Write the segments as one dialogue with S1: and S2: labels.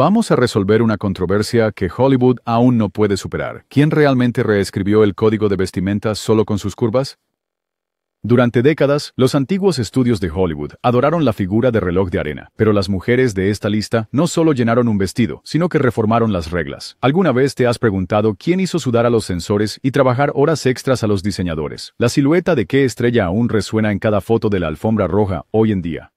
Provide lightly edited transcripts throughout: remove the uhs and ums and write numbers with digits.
S1: Vamos a resolver una controversia que Hollywood aún no puede superar. ¿Quién realmente reescribió el código de vestimenta solo con sus curvas? Durante décadas, los antiguos estudios de Hollywood adoraron la figura de reloj de arena, pero las mujeres de esta lista no solo llenaron un vestido, sino que reformaron las reglas. ¿Alguna vez te has preguntado quién hizo sudar a los censores y trabajar horas extras a los diseñadores? La silueta de qué estrella aún resuena en cada foto de la alfombra roja hoy en día.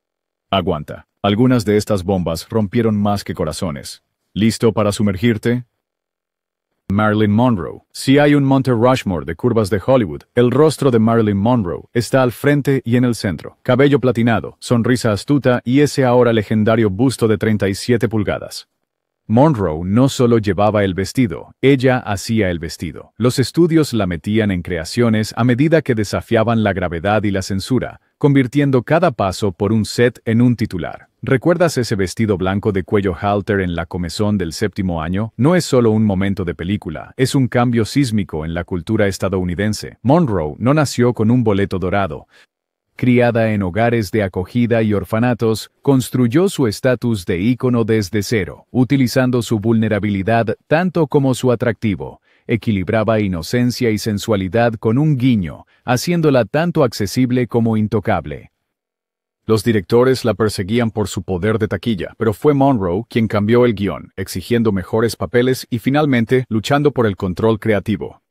S1: Aguanta. Algunas de estas bombas rompieron más que corazones. ¿Listo para sumergirte? Marilyn Monroe. Si hay un Monte Rushmore de curvas de Hollywood, el rostro de Marilyn Monroe está al frente y en el centro. Cabello platinado, sonrisa astuta y ese ahora legendario busto de 37 pulgadas. Monroe no solo llevaba el vestido, ella hacía el vestido. Los estudios la metían en creaciones a medida que desafiaban la gravedad y la censura, convirtiendo cada paso por un set en un titular. ¿Recuerdas ese vestido blanco de cuello halter en la comezón del séptimo año? No es solo un momento de película, es un cambio sísmico en la cultura estadounidense. Monroe no nació con un boleto dorado. Criada en hogares de acogida y orfanatos, construyó su estatus de ícono desde cero, utilizando su vulnerabilidad tanto como su atractivo. Equilibraba inocencia y sensualidad con un guiño, haciéndola tanto accesible como intocable. Los directores la perseguían por su poder de taquilla, pero fue Monroe quien cambió el guión, exigiendo mejores papeles y finalmente luchando por el control creativo.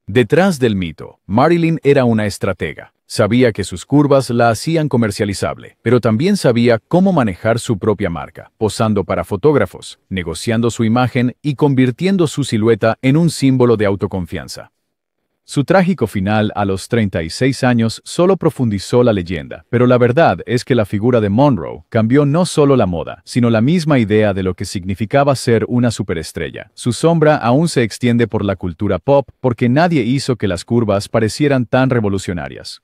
S1: Detrás del mito, Marilyn era una estratega. Sabía que sus curvas la hacían comercializable, pero también sabía cómo manejar su propia marca, posando para fotógrafos, negociando su imagen y convirtiendo su silueta en un símbolo de autoconfianza. Su trágico final a los 36 años solo profundizó la leyenda, pero la verdad es que la figura de Monroe cambió no solo la moda, sino la misma idea de lo que significaba ser una superestrella. Su sombra aún se extiende por la cultura pop porque nadie hizo que las curvas parecieran tan revolucionarias.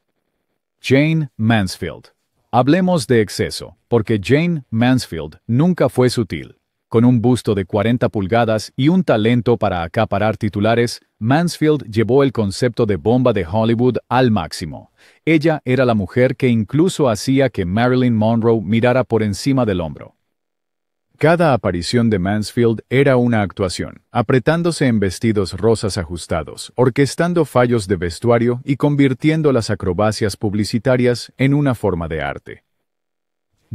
S1: Jayne Mansfield. Hablemos de exceso, porque Jayne Mansfield nunca fue sutil. Con un busto de 40 pulgadas y un talento para acaparar titulares, Mansfield llevó el concepto de bomba de Hollywood al máximo. Ella era la mujer que incluso hacía que Marilyn Monroe mirara por encima del hombro. Cada aparición de Mansfield era una actuación, apretándose en vestidos rosas ajustados, orquestando fallos de vestuario y convirtiendo las acrobacias publicitarias en una forma de arte.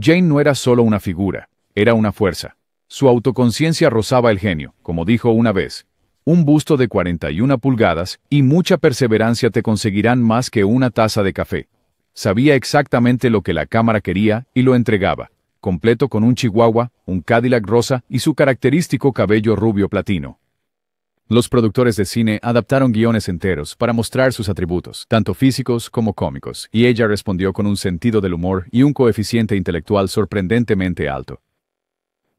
S1: Jayne no era solo una figura, era una fuerza. Su autoconciencia rozaba el genio, como dijo una vez. Un busto de 41 pulgadas y mucha perseverancia te conseguirán más que una taza de café. Sabía exactamente lo que la cámara quería y lo entregaba, completo con un chihuahua, un Cadillac rosa y su característico cabello rubio platino. Los productores de cine adaptaron guiones enteros para mostrar sus atributos, tanto físicos como cómicos, y ella respondió con un sentido del humor y un coeficiente intelectual sorprendentemente alto.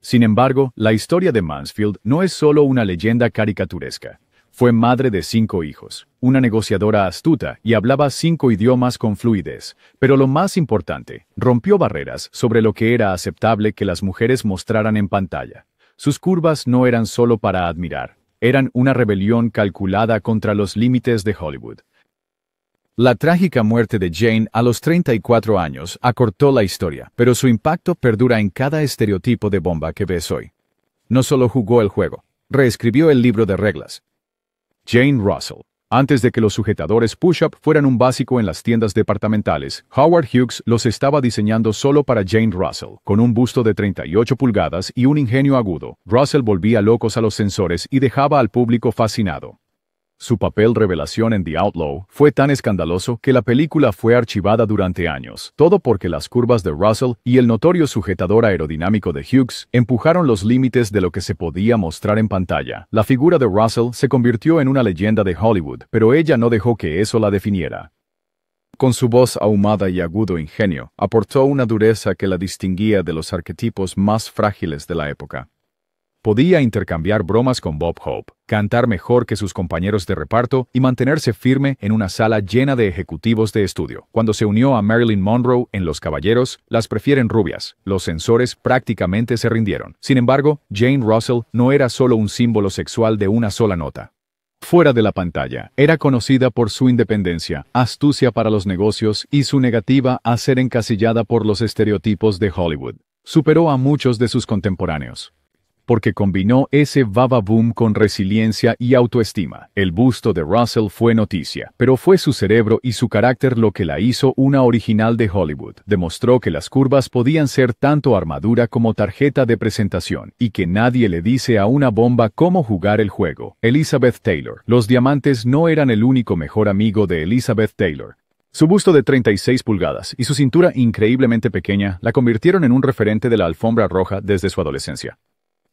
S1: Sin embargo, la historia de Mansfield no es solo una leyenda caricaturesca. Fue madre de 5 hijos, una negociadora astuta y hablaba 5 idiomas con fluidez. Pero lo más importante, rompió barreras sobre lo que era aceptable que las mujeres mostraran en pantalla. Sus curvas no eran solo para admirar, eran una rebelión calculada contra los límites de Hollywood. La trágica muerte de Jayne a los 34 años acortó la historia, pero su impacto perdura en cada estereotipo de bomba que ves hoy. No solo jugó el juego, reescribió el libro de reglas. Jane Russell. Antes de que los sujetadores push-up fueran un básico en las tiendas departamentales, Howard Hughes los estaba diseñando solo para Jane Russell. Con un busto de 38 pulgadas y un ingenio agudo, Russell volvía locos a los censores y dejaba al público fascinado. Su papel revelación en The Outlaw fue tan escandaloso que la película fue archivada durante años, todo porque las curvas de Russell y el notorio sujetador aerodinámico de Hughes empujaron los límites de lo que se podía mostrar en pantalla. La figura de Russell se convirtió en una leyenda de Hollywood, pero ella no dejó que eso la definiera. Con su voz ahumada y agudo ingenio, aportó una dureza que la distinguía de los arquetipos más frágiles de la época. Podía intercambiar bromas con Bob Hope, cantar mejor que sus compañeros de reparto y mantenerse firme en una sala llena de ejecutivos de estudio. Cuando se unió a Marilyn Monroe en Los Caballeros, las prefieren rubias. Los censores prácticamente se rindieron. Sin embargo, Jane Russell no era solo un símbolo sexual de una sola nota. Fuera de la pantalla, era conocida por su independencia, astucia para los negocios y su negativa a ser encasillada por los estereotipos de Hollywood. Superó a muchos de sus contemporáneos. porque combinó ese boom con resiliencia y autoestima. El busto de Russell fue noticia, pero fue su cerebro y su carácter lo que la hizo una original de Hollywood. Demostró que las curvas podían ser tanto armadura como tarjeta de presentación, y que nadie le dice a una bomba cómo jugar el juego. Elizabeth Taylor. Los diamantes no eran el único mejor amigo de Elizabeth Taylor. Su busto de 36 pulgadas y su cintura increíblemente pequeña la convirtieron en un referente de la alfombra roja desde su adolescencia.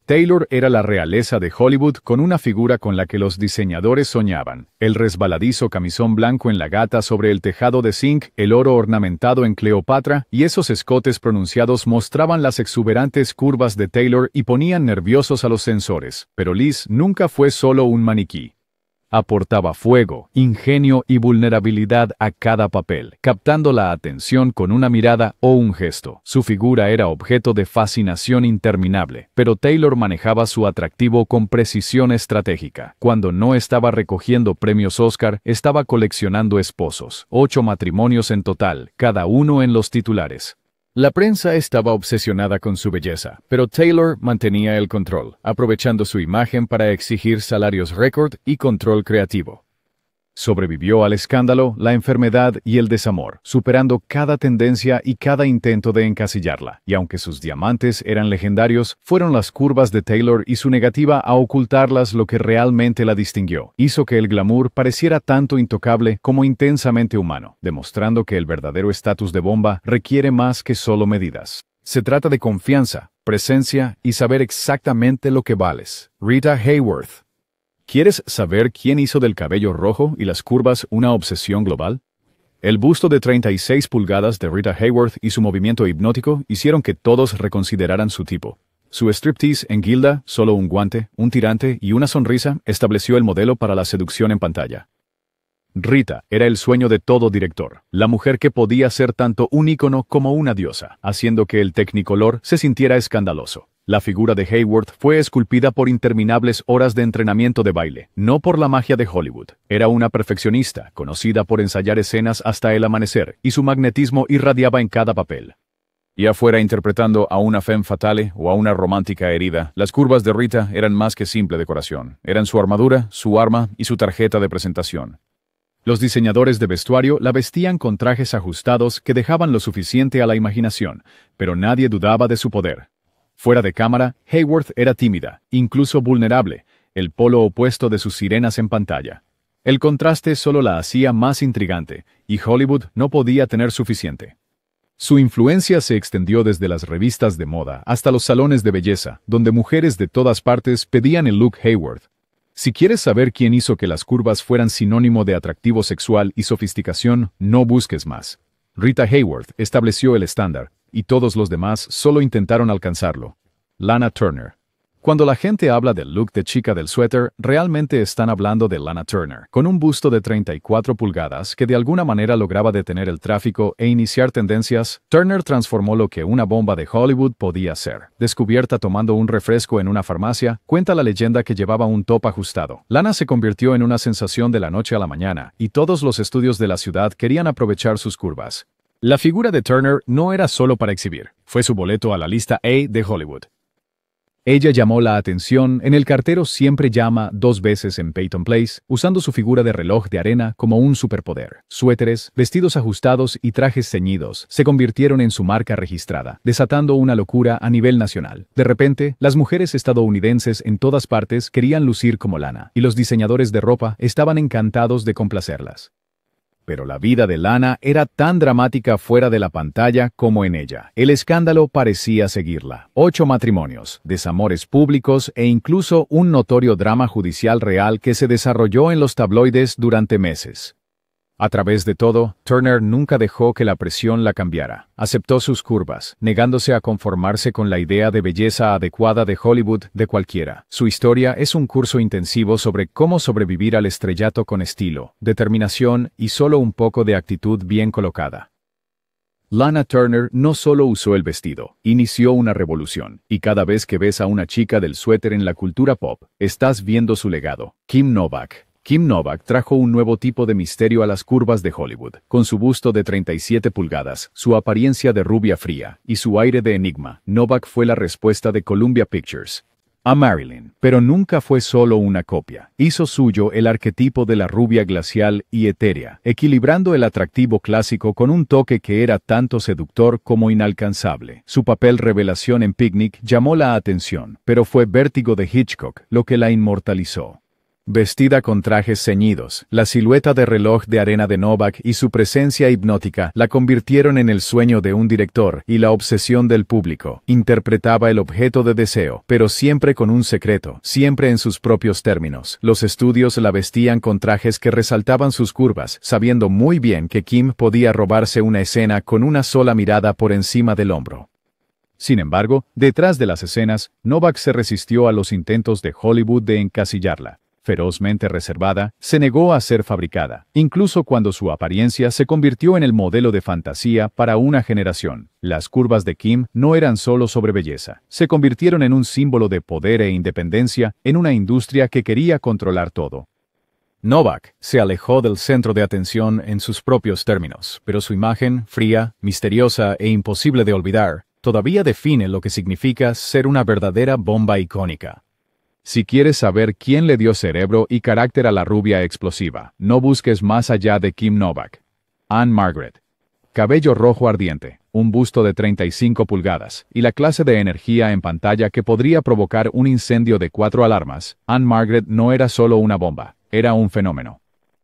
S1: Taylor era la realeza de Hollywood con una figura con la que los diseñadores soñaban. El resbaladizo camisón blanco en la gata sobre el tejado de zinc, el oro ornamentado en Cleopatra y esos escotes pronunciados mostraban las exuberantes curvas de Taylor y ponían nerviosos a los sensores. Pero Liz nunca fue solo un maniquí. Aportaba fuego, ingenio y vulnerabilidad a cada papel, captando la atención con una mirada o un gesto. Su figura era objeto de fascinación interminable, pero Taylor manejaba su atractivo con precisión estratégica. Cuando no estaba recogiendo premios Oscar, estaba coleccionando esposos, 8 matrimonios en total, cada uno en los titulares. La prensa estaba obsesionada con su belleza, pero Taylor mantenía el control, aprovechando su imagen para exigir salarios récord y control creativo. Sobrevivió al escándalo, la enfermedad y el desamor, superando cada tendencia y cada intento de encasillarla. Y aunque sus diamantes eran legendarios, fueron las curvas de Taylor y su negativa a ocultarlas lo que realmente la distinguió. Hizo que el glamour pareciera tanto intocable como intensamente humano, demostrando que el verdadero estatus de bomba requiere más que solo medidas. Se trata de confianza, presencia y saber exactamente lo que vales. Rita Hayworth. ¿Quieres saber quién hizo del cabello rojo y las curvas una obsesión global? El busto de 36 pulgadas de Rita Hayworth y su movimiento hipnótico hicieron que todos reconsideraran su tipo. Su striptease en Gilda, solo un guante, un tirante y una sonrisa, estableció el modelo para la seducción en pantalla. Rita era el sueño de todo director, la mujer que podía ser tanto un ícono como una diosa, haciendo que el Technicolor se sintiera escandaloso. La figura de Hayworth fue esculpida por interminables horas de entrenamiento de baile, no por la magia de Hollywood. Era una perfeccionista, conocida por ensayar escenas hasta el amanecer, y su magnetismo irradiaba en cada papel. Ya fuera interpretando a una femme fatale o a una romántica herida, las curvas de Rita eran más que simple decoración. Eran su armadura, su arma y su tarjeta de presentación. Los diseñadores de vestuario la vestían con trajes ajustados que dejaban lo suficiente a la imaginación, pero nadie dudaba de su poder. Fuera de cámara, Hayworth era tímida, incluso vulnerable, el polo opuesto de sus sirenas en pantalla. El contraste solo la hacía más intrigante, y Hollywood no podía tener suficiente. Su influencia se extendió desde las revistas de moda hasta los salones de belleza, donde mujeres de todas partes pedían el look Hayworth. Si quieres saber quién hizo que las curvas fueran sinónimo de atractivo sexual y sofisticación, no busques más. Rita Hayworth estableció el estándar, y todos los demás solo intentaron alcanzarlo. Lana Turner. Cuando la gente habla del look de chica del suéter, realmente están hablando de Lana Turner, con un busto de 34 pulgadas que de alguna manera lograba detener el tráfico e iniciar tendencias. Turner transformó lo que una bomba de Hollywood podía ser. Descubierta tomando un refresco en una farmacia, cuenta la leyenda que llevaba un top ajustado. Lana se convirtió en una sensación de la noche a la mañana, y todos los estudios de la ciudad querían aprovechar sus curvas. La figura de Turner no era solo para exhibir, fue su boleto a la lista A de Hollywood. Ella llamó la atención en El cartero siempre llama 2 veces en Peyton Place, usando su figura de reloj de arena como un superpoder. Suéteres, vestidos ajustados y trajes ceñidos se convirtieron en su marca registrada, desatando una locura a nivel nacional. De repente, las mujeres estadounidenses en todas partes querían lucir como Lana, y los diseñadores de ropa estaban encantados de complacerlas. Pero la vida de Lana era tan dramática fuera de la pantalla como en ella. El escándalo parecía seguirla. 8 matrimonios, desamores públicos e incluso un notorio drama judicial real que se desarrolló en los tabloides durante meses. A través de todo, Turner nunca dejó que la presión la cambiara. Aceptó sus curvas, negándose a conformarse con la idea de belleza adecuada de Hollywood de cualquiera. Su historia es un curso intensivo sobre cómo sobrevivir al estrellato con estilo, determinación y solo un poco de actitud bien colocada. Lana Turner no solo usó el vestido, inició una revolución, y cada vez que ves a una chica del suéter en la cultura pop, estás viendo su legado. Kim Novak. Kim Novak trajo un nuevo tipo de misterio a las curvas de Hollywood, con su busto de 37 pulgadas, su apariencia de rubia fría y su aire de enigma. Novak fue la respuesta de Columbia Pictures. a Marilyn, pero nunca fue solo una copia. Hizo suyo el arquetipo de la rubia glacial y etérea, equilibrando el atractivo clásico con un toque que era tanto seductor como inalcanzable. Su papel revelación en Picnic llamó la atención, pero fue Vértigo de Hitchcock lo que la inmortalizó. Vestida con trajes ceñidos, la silueta de reloj de arena de Novak y su presencia hipnótica la convirtieron en el sueño de un director y la obsesión del público. Interpretaba el objeto de deseo, pero siempre con un secreto, siempre en sus propios términos. Los estudios la vestían con trajes que resaltaban sus curvas, sabiendo muy bien que Kim podía robarse una escena con una sola mirada por encima del hombro. Sin embargo, detrás de las escenas, Novak se resistió a los intentos de Hollywood de encasillarla. Ferozmente reservada, se negó a ser fabricada, incluso cuando su apariencia se convirtió en el modelo de fantasía para una generación. Las curvas de Kim no eran solo sobre belleza, se convirtieron en un símbolo de poder e independencia en una industria que quería controlar todo. Novak se alejó del centro de atención en sus propios términos, pero su imagen, fría, misteriosa e imposible de olvidar, todavía define lo que significa ser una verdadera bomba icónica. Si quieres saber quién le dio cerebro y carácter a la rubia explosiva, no busques más allá de Kim Novak. Ann-Margret. Cabello rojo ardiente, un busto de 35 pulgadas, y la clase de energía en pantalla que podría provocar un incendio de 4 alarmas, Ann-Margret no era solo una bomba, era un fenómeno.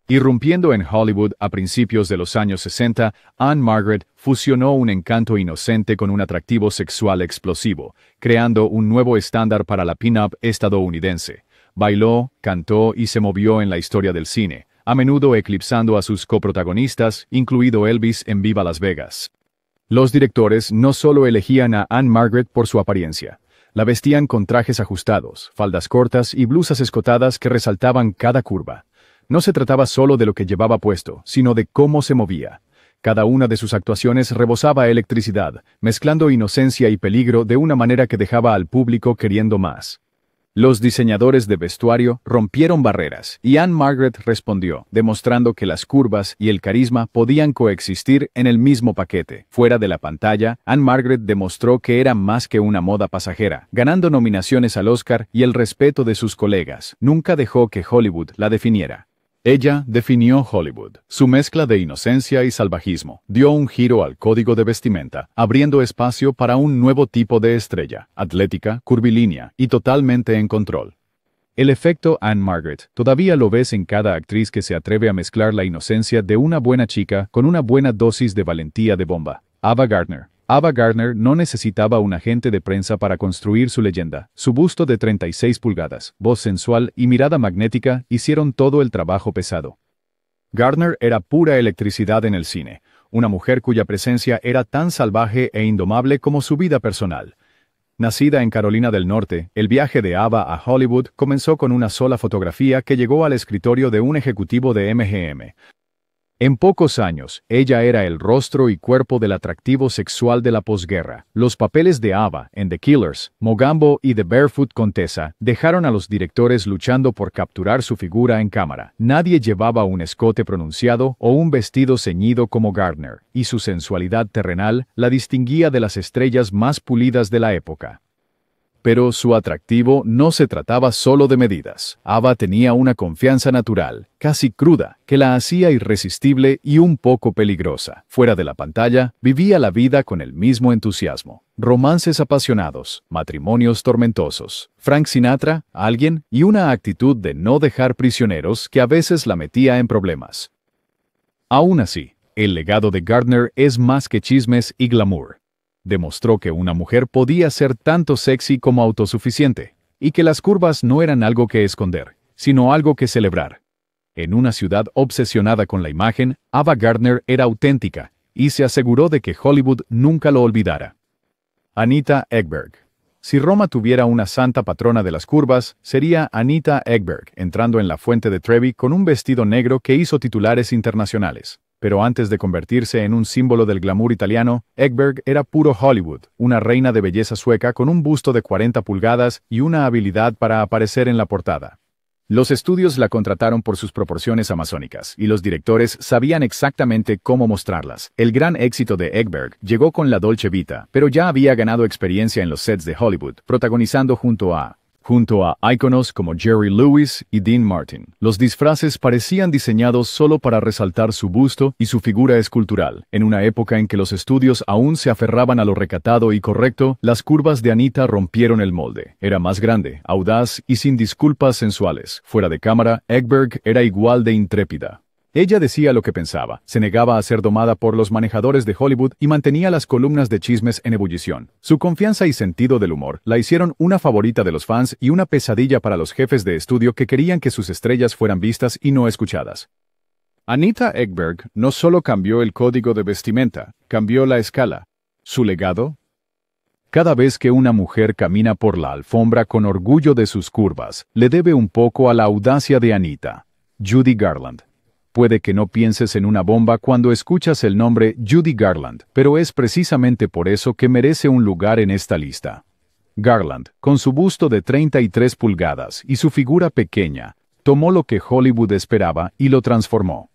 S1: Irrumpiendo en Hollywood a principios de los años 60, Ann-Margret fusionó un encanto inocente con un atractivo sexual explosivo, creando un nuevo estándar para la pin-up estadounidense. Bailó, cantó y se movió en la historia del cine, a menudo eclipsando a sus coprotagonistas, incluido Elvis en Viva Las Vegas. Los directores no solo elegían a Ann-Margret por su apariencia. La vestían con trajes ajustados, faldas cortas y blusas escotadas que resaltaban cada curva. No se trataba solo de lo que llevaba puesto, sino de cómo se movía. Cada una de sus actuaciones rebosaba electricidad, mezclando inocencia y peligro de una manera que dejaba al público queriendo más. Los diseñadores de vestuario rompieron barreras, y Ann-Margret respondió, demostrando que las curvas y el carisma podían coexistir en el mismo paquete. Fuera de la pantalla, Ann-Margret demostró que era más que una moda pasajera, ganando nominaciones al Oscar y el respeto de sus colegas. Nunca dejó que Hollywood la definiera. Ella definió Hollywood. Su mezcla de inocencia y salvajismo dio un giro al código de vestimenta, abriendo espacio para un nuevo tipo de estrella, atlética, curvilínea y totalmente en control. El efecto Ann-Margret todavía lo ves en cada actriz que se atreve a mezclar la inocencia de una buena chica con una buena dosis de valentía de bomba. Ava Gardner. Ava Gardner no necesitaba un agente de prensa para construir su leyenda. Su busto de 36 pulgadas, voz sensual y mirada magnética hicieron todo el trabajo pesado. Gardner era pura electricidad en el cine, una mujer cuya presencia era tan salvaje e indomable como su vida personal. Nacida en Carolina del Norte, el viaje de Ava a Hollywood comenzó con una sola fotografía que llegó al escritorio de un ejecutivo de MGM. En pocos años, ella era el rostro y cuerpo del atractivo sexual de la posguerra. Los papeles de Ava en The Killers, Mogambo y The Barefoot Contessa dejaron a los directores luchando por capturar su figura en cámara. Nadie llevaba un escote pronunciado o un vestido ceñido como Gardner, y su sensualidad terrenal la distinguía de las estrellas más pulidas de la época. Pero su atractivo no se trataba solo de medidas. Ava tenía una confianza natural, casi cruda, que la hacía irresistible y un poco peligrosa. Fuera de la pantalla, vivía la vida con el mismo entusiasmo. Romances apasionados, matrimonios tormentosos, Frank Sinatra, alguien y una actitud de no dejar prisioneros que a veces la metía en problemas. Aún así, el legado de Gardner es más que chismes y glamour. Demostró que una mujer podía ser tanto sexy como autosuficiente, y que las curvas no eran algo que esconder, sino algo que celebrar. En una ciudad obsesionada con la imagen, Ava Gardner era auténtica, y se aseguró de que Hollywood nunca lo olvidara. Anita Ekberg. Si Roma tuviera una santa patrona de las curvas, sería Anita Ekberg, entrando en la fuente de Trevi con un vestido negro que hizo titulares internacionales. Pero antes de convertirse en un símbolo del glamour italiano, Ekberg era puro Hollywood, una reina de belleza sueca con un busto de 40 pulgadas y una habilidad para aparecer en la portada. Los estudios la contrataron por sus proporciones amazónicas, y los directores sabían exactamente cómo mostrarlas. El gran éxito de Ekberg llegó con la Dolce Vita, pero ya había ganado experiencia en los sets de Hollywood, protagonizando junto a junto a íconos como Jerry Lewis y Dean Martin. Los disfraces parecían diseñados solo para resaltar su busto y su figura escultural. En una época en que los estudios aún se aferraban a lo recatado y correcto, las curvas de Anita rompieron el molde. Era más grande, audaz y sin disculpas sensuales. Fuera de cámara, Ekberg era igual de intrépida. Ella decía lo que pensaba, se negaba a ser domada por los manejadores de Hollywood y mantenía las columnas de chismes en ebullición. Su confianza y sentido del humor la hicieron una favorita de los fans y una pesadilla para los jefes de estudio que querían que sus estrellas fueran vistas y no escuchadas. Anita Ekberg no solo cambió el código de vestimenta, cambió la escala. ¿Su legado? Cada vez que una mujer camina por la alfombra con orgullo de sus curvas, le debe un poco a la audacia de Anita. Judy Garland. Puede que no pienses en una bomba cuando escuchas el nombre Judy Garland, pero es precisamente por eso que merece un lugar en esta lista. Garland, con su busto de 33 pulgadas y su figura pequeña, tomó lo que Hollywood esperaba y lo transformó.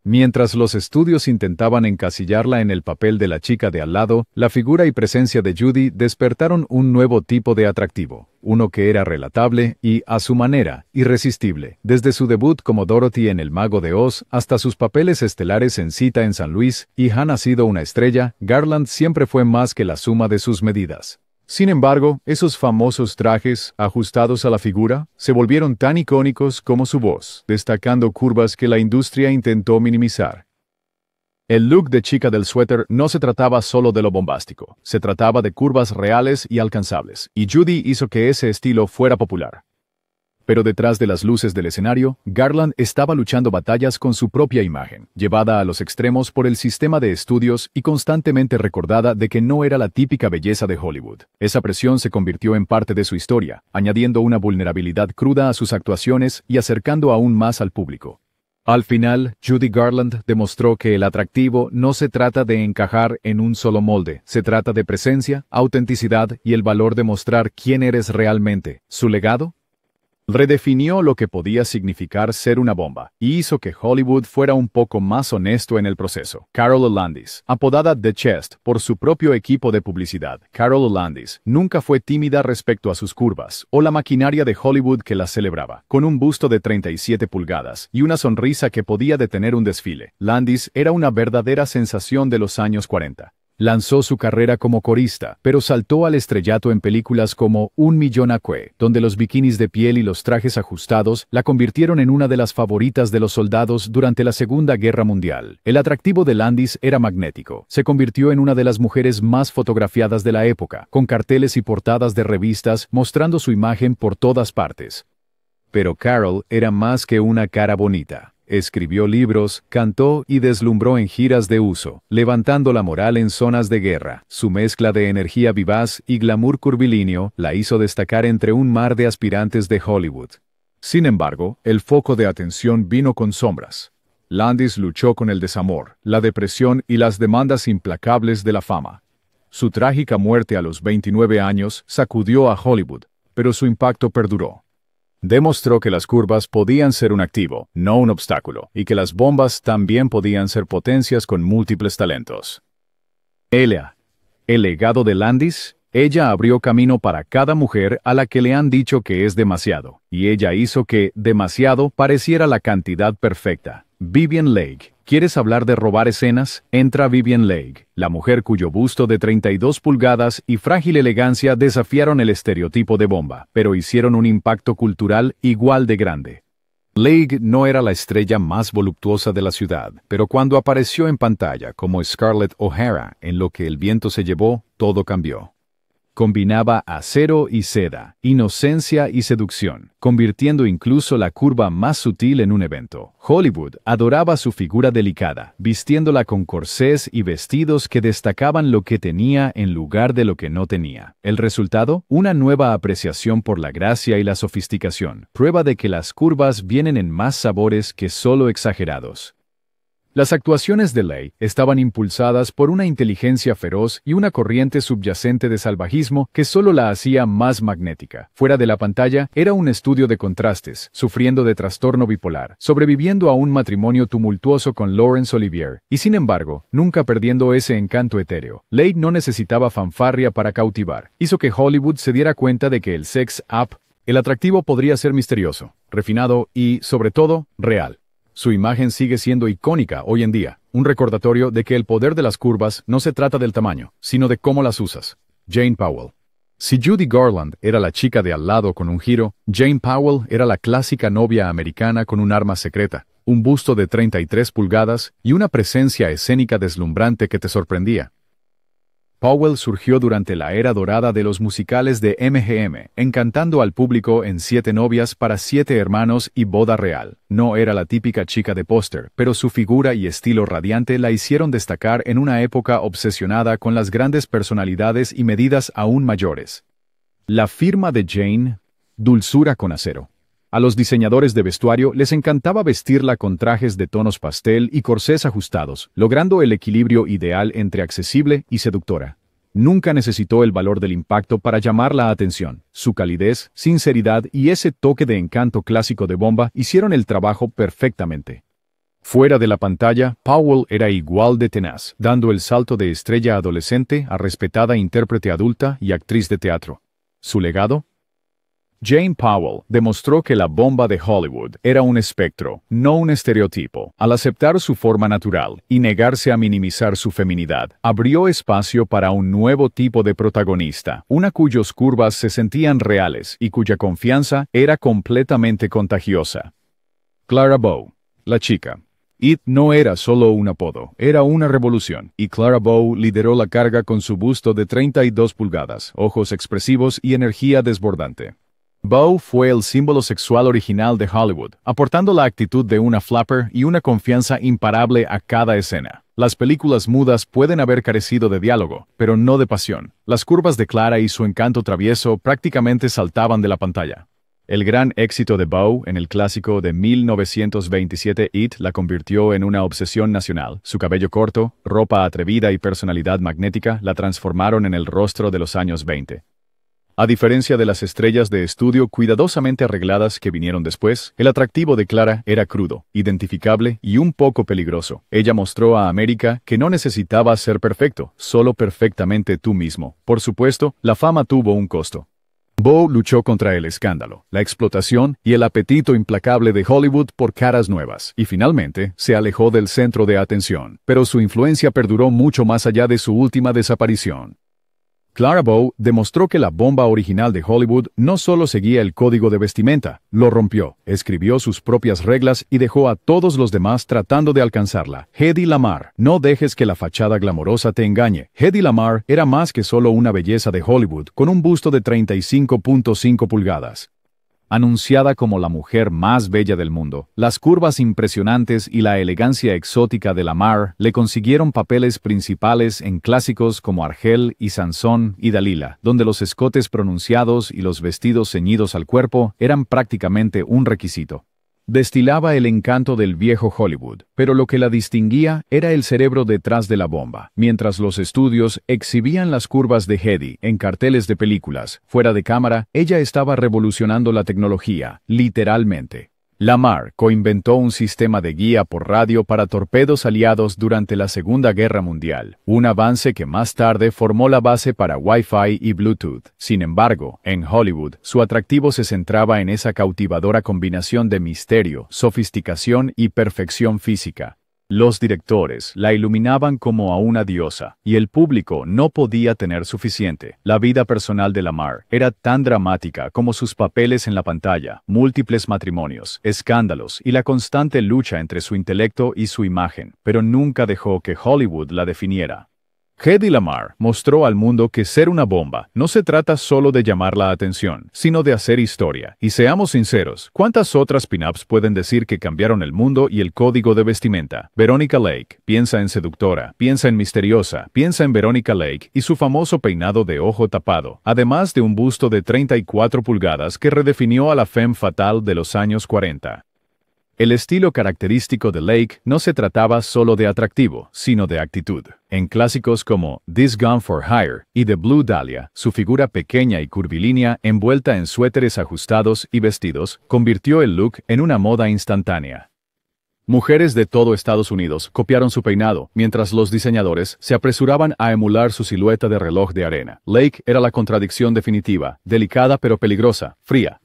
S1: Mientras los estudios intentaban encasillarla en el papel de la chica de al lado, la figura y presencia de Judy despertaron un nuevo tipo de atractivo, uno que era relatable y, a su manera, irresistible. Desde su debut como Dorothy en El Mago de Oz hasta sus papeles estelares en Cita en San Luis y Han ha sido una estrella, Garland siempre fue más que la suma de sus medidas. Sin embargo, esos famosos trajes, ajustados a la figura, se volvieron tan icónicos como su voz, destacando curvas que la industria intentó minimizar. El look de chica del suéter no se trataba solo de lo bombástico, se trataba de curvas reales y alcanzables, y Judy hizo que ese estilo fuera popular. Pero detrás de las luces del escenario, Garland estaba luchando batallas con su propia imagen, llevada a los extremos por el sistema de estudios y constantemente recordada de que no era la típica belleza de Hollywood. Esa presión se convirtió en parte de su historia, añadiendo una vulnerabilidad cruda a sus actuaciones y acercando aún más al público. Al final, Judy Garland demostró que el atractivo no se trata de encajar en un solo molde, se trata de presencia, autenticidad y el valor de mostrar quién eres realmente. ¿Su legado? Redefinió lo que podía significar ser una bomba, y hizo que Hollywood fuera un poco más honesto en el proceso. Carol Landis, apodada The Chest por su propio equipo de publicidad, Carol Landis nunca fue tímida respecto a sus curvas, o la maquinaria de Hollywood que las celebraba. Con un busto de 37 pulgadas y una sonrisa que podía detener un desfile, Landis era una verdadera sensación de los años 40. Lanzó su carrera como corista, pero saltó al estrellato en películas como Un Millón Acque, donde los bikinis de piel y los trajes ajustados la convirtieron en una de las favoritas de los soldados durante la Segunda Guerra Mundial. El atractivo de Landis era magnético. Se convirtió en una de las mujeres más fotografiadas de la época, con carteles y portadas de revistas mostrando su imagen por todas partes. Pero Carol era más que una cara bonita. Escribió libros, cantó y deslumbró en giras de uso, levantando la moral en zonas de guerra. Su mezcla de energía vivaz y glamour curvilíneo la hizo destacar entre un mar de aspirantes de Hollywood. Sin embargo, el foco de atención vino con sombras. Landis luchó con el desamor, la depresión y las demandas implacables de la fama. Su trágica muerte a los 29 años sacudió a Hollywood, pero su impacto perduró. Demostró que las curvas podían ser un activo, no un obstáculo, y que las bombas también podían ser potencias con múltiples talentos. Ella, el legado de Landis, ella abrió camino para cada mujer a la que le han dicho que es demasiado, y ella hizo que demasiado pareciera la cantidad perfecta. Vivien Leigh. ¿Quieres hablar de robar escenas? Entra Vivien Leigh, la mujer cuyo busto de 32 pulgadas y frágil elegancia desafiaron el estereotipo de bomba, pero hicieron un impacto cultural igual de grande. Leigh no era la estrella más voluptuosa de la ciudad, pero cuando apareció en pantalla como Scarlett O'Hara en Lo que el viento se llevó, todo cambió. Combinaba acero y seda, inocencia y seducción, convirtiendo incluso la curva más sutil en un evento. Hollywood adoraba su figura delicada, vistiéndola con corsés y vestidos que destacaban lo que tenía en lugar de lo que no tenía. El resultado, una nueva apreciación por la gracia y la sofisticación, prueba de que las curvas vienen en más sabores que solo exagerados. Las actuaciones de Leigh estaban impulsadas por una inteligencia feroz y una corriente subyacente de salvajismo que solo la hacía más magnética. Fuera de la pantalla, era un estudio de contrastes, sufriendo de trastorno bipolar, sobreviviendo a un matrimonio tumultuoso con Laurence Olivier, y sin embargo, nunca perdiendo ese encanto etéreo. Leigh no necesitaba fanfarria para cautivar. Hizo que Hollywood se diera cuenta de que el sex appeal El atractivo podría ser misterioso, refinado y, sobre todo, real. Su imagen sigue siendo icónica hoy en día, un recordatorio de que el poder de las curvas no se trata del tamaño, sino de cómo las usas. Jane Powell. Si Judy Garland era la chica de al lado con un giro, Jane Powell era la clásica novia americana con un arma secreta, un busto de 33 pulgadas y una presencia escénica deslumbrante que te sorprendía. Powell surgió durante la era dorada de los musicales de MGM, encantando al público en 7 novias para 7 hermanos y Boda Real. No era la típica chica de póster, pero su figura y estilo radiante la hicieron destacar en una época obsesionada con las grandes personalidades y medidas aún mayores. La firma de Jane, dulzura con acero. A los diseñadores de vestuario les encantaba vestirla con trajes de tonos pastel y corsés ajustados, logrando el equilibrio ideal entre accesible y seductora. Nunca necesitó el valor del impacto para llamar la atención. Su calidez, sinceridad y ese toque de encanto clásico de bomba hicieron el trabajo perfectamente. Fuera de la pantalla, Powell era igual de tenaz, dando el salto de estrella adolescente a respetada intérprete adulta y actriz de teatro. ¿Su legado? Jane Powell demostró que la bomba de Hollywood era un espectro, no un estereotipo. Al aceptar su forma natural y negarse a minimizar su feminidad, abrió espacio para un nuevo tipo de protagonista, una cuyas curvas se sentían reales y cuya confianza era completamente contagiosa. Clara Bow, la chica. It no era solo un apodo, era una revolución, y Clara Bow lideró la carga con su busto de 32 pulgadas, ojos expresivos y energía desbordante. Bow fue el símbolo sexual original de Hollywood, aportando la actitud de una flapper y una confianza imparable a cada escena. Las películas mudas pueden haber carecido de diálogo, pero no de pasión. Las curvas de Clara y su encanto travieso prácticamente saltaban de la pantalla. El gran éxito de Bow en el clásico de 1927 It la convirtió en una obsesión nacional. Su cabello corto, ropa atrevida y personalidad magnética la transformaron en el rostro de los años 20. A diferencia de las estrellas de estudio cuidadosamente arregladas que vinieron después, el atractivo de Clara era crudo, identificable y un poco peligroso. Ella mostró a América que no necesitaba ser perfecto, solo perfectamente tú mismo. Por supuesto, la fama tuvo un costo. Bow luchó contra el escándalo, la explotación y el apetito implacable de Hollywood por caras nuevas, y finalmente se alejó del centro de atención, pero su influencia perduró mucho más allá de su última desaparición. Clara Bow demostró que la bomba original de Hollywood no solo seguía el código de vestimenta, lo rompió, escribió sus propias reglas y dejó a todos los demás tratando de alcanzarla. Hedy Lamarr, no dejes que la fachada glamorosa te engañe. Hedy Lamarr era más que solo una belleza de Hollywood, con un busto de 35.5 pulgadas. Anunciada como la mujer más bella del mundo, las curvas impresionantes y la elegancia exótica de Lamarr le consiguieron papeles principales en clásicos como Argel y Sansón y Dalila, donde los escotes pronunciados y los vestidos ceñidos al cuerpo eran prácticamente un requisito. Destilaba el encanto del viejo Hollywood, pero lo que la distinguía era el cerebro detrás de la bomba. Mientras los estudios exhibían las curvas de Hedy en carteles de películas, fuera de cámara, ella estaba revolucionando la tecnología, literalmente. Lamarr coinventó un sistema de guía por radio para torpedos aliados durante la Segunda Guerra Mundial, un avance que más tarde formó la base para Wi-Fi y Bluetooth. Sin embargo, en Hollywood, su atractivo se centraba en esa cautivadora combinación de misterio, sofisticación y perfección física. Los directores la iluminaban como a una diosa, y el público no podía tener suficiente. La vida personal de Lamarr era tan dramática como sus papeles en la pantalla, múltiples matrimonios, escándalos y la constante lucha entre su intelecto y su imagen, pero nunca dejó que Hollywood la definiera. Hedy Lamarr mostró al mundo que ser una bomba no se trata solo de llamar la atención, sino de hacer historia. Y seamos sinceros, ¿cuántas otras pin-ups pueden decir que cambiaron el mundo y el código de vestimenta? Veronica Lake, piensa en seductora, piensa en misteriosa, piensa en Veronica Lake y su famoso peinado de ojo tapado, además de un busto de 34 pulgadas que redefinió a la femme fatale de los años 40. El estilo característico de Lake no se trataba solo de atractivo, sino de actitud. En clásicos como This Gun for Hire y The Blue Dahlia, su figura pequeña y curvilínea, envuelta en suéteres ajustados y vestidos, convirtió el look en una moda instantánea. Mujeres de todo Estados Unidos copiaron su peinado, mientras los diseñadores se apresuraban a emular su silueta de reloj de arena. Lake era la contradicción definitiva, delicada pero peligrosa, fría.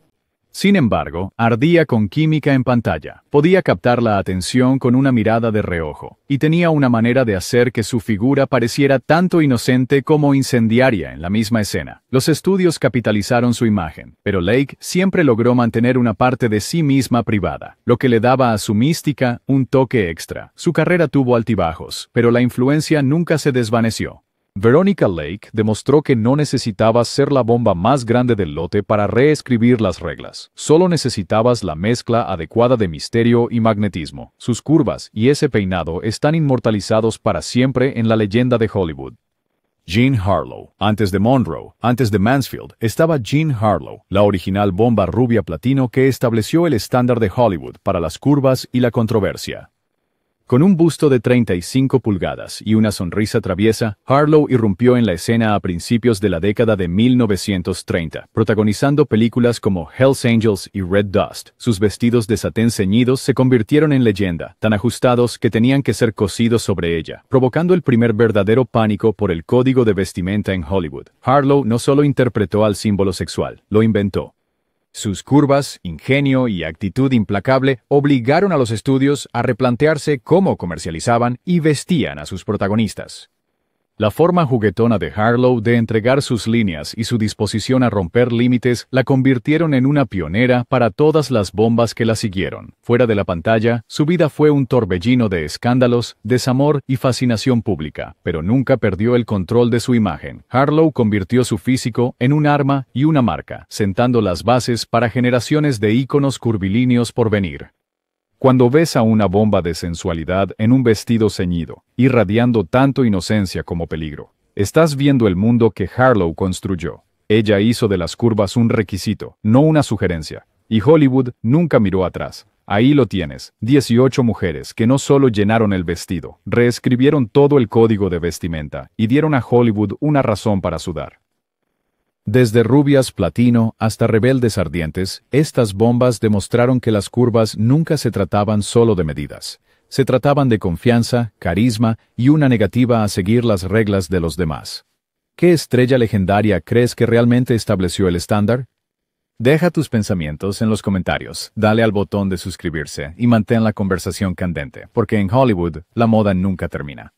S1: Sin embargo, ardía con química en pantalla. Podía captar la atención con una mirada de reojo, y tenía una manera de hacer que su figura pareciera tanto inocente como incendiaria en la misma escena. Los estudios capitalizaron su imagen, pero Lake siempre logró mantener una parte de sí misma privada, lo que le daba a su mística un toque extra. Su carrera tuvo altibajos, pero la influencia nunca se desvaneció.
S2: Veronica Lake demostró que no necesitabas ser la bomba más grande del lote para reescribir las reglas. Solo necesitabas la mezcla adecuada de misterio y magnetismo. Sus curvas y ese peinado están inmortalizados para siempre en la leyenda de Hollywood.
S1: Jean Harlow. Antes de Monroe, antes de Mansfield, estaba Jean Harlow, la original bomba rubia platino que estableció el estándar de Hollywood para las curvas y la controversia. Con un busto de 35 pulgadas y una sonrisa traviesa, Harlow irrumpió en la escena a principios de la década de 1930, protagonizando películas como Hell's Angels y Red Dust. Sus vestidos de satén ceñidos se convirtieron en leyenda, tan ajustados que tenían que ser cosidos sobre ella, provocando el primer verdadero pánico por el código de vestimenta en Hollywood. Harlow no solo interpretó al símbolo sexual, lo inventó. Sus curvas, ingenio y actitud implacable obligaron a los estudios a replantearse cómo comercializaban y vestían a sus protagonistas. La forma juguetona de Harlow de entregar sus líneas y su disposición a romper límites la convirtieron en una pionera para todas las bombas que la siguieron. Fuera de la pantalla, su vida fue un torbellino de escándalos, desamor y fascinación pública, pero nunca perdió el control de su imagen. Harlow convirtió su físico en un arma y una marca, sentando las bases para generaciones de íconos curvilíneos por venir. Cuando ves a una bomba de sensualidad en un vestido ceñido, irradiando tanto inocencia como peligro, estás viendo el mundo que Harlow construyó. Ella hizo de las curvas un requisito, no una sugerencia, y Hollywood nunca miró atrás. Ahí lo tienes, 18 mujeres que no solo llenaron el vestido, reescribieron todo el código de vestimenta y dieron a Hollywood una razón para sudar. Desde rubias platino hasta rebeldes ardientes, estas bombas demostraron que las curvas nunca se trataban solo de medidas. Se trataban de confianza, carisma y una negativa a seguir las reglas de los demás. ¿Qué estrella legendaria crees que realmente estableció el estándar? Deja tus pensamientos en los comentarios, dale al botón de suscribirse y mantén la conversación candente, porque en Hollywood la moda nunca termina.